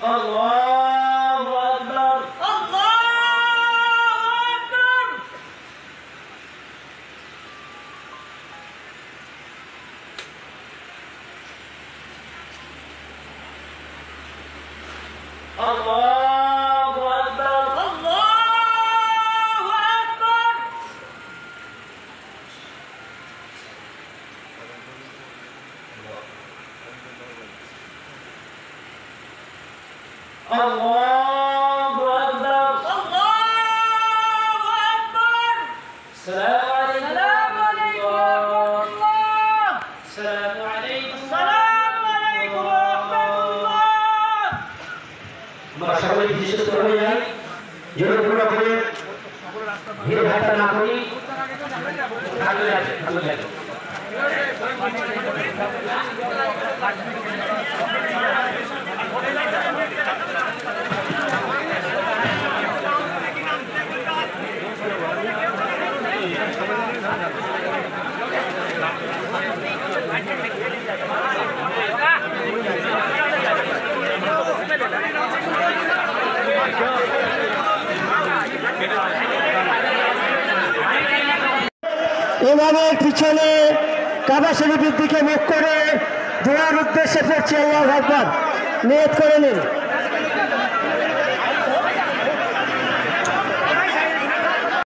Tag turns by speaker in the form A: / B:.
A: আল্লাহু আকবার আল্লাহু আকবার আল্লাহু আকবার আল্লাহু আকবার আল্লাহু আকবার আসসালামু আলাইকুম ওয়া রাহমাতুল্লাহ আমরা সবাই বিশেষ করে যাই যেন পুরো করে ভিড় ভাটা না করি ভালো লাগে
B: ইমামের পিছনে কাবা শরীফের দিকে মুখ করে দোয়ার উদ্দেশ্যে পড়ছে আল্লাহু আকবার নিয়ত করে নিন।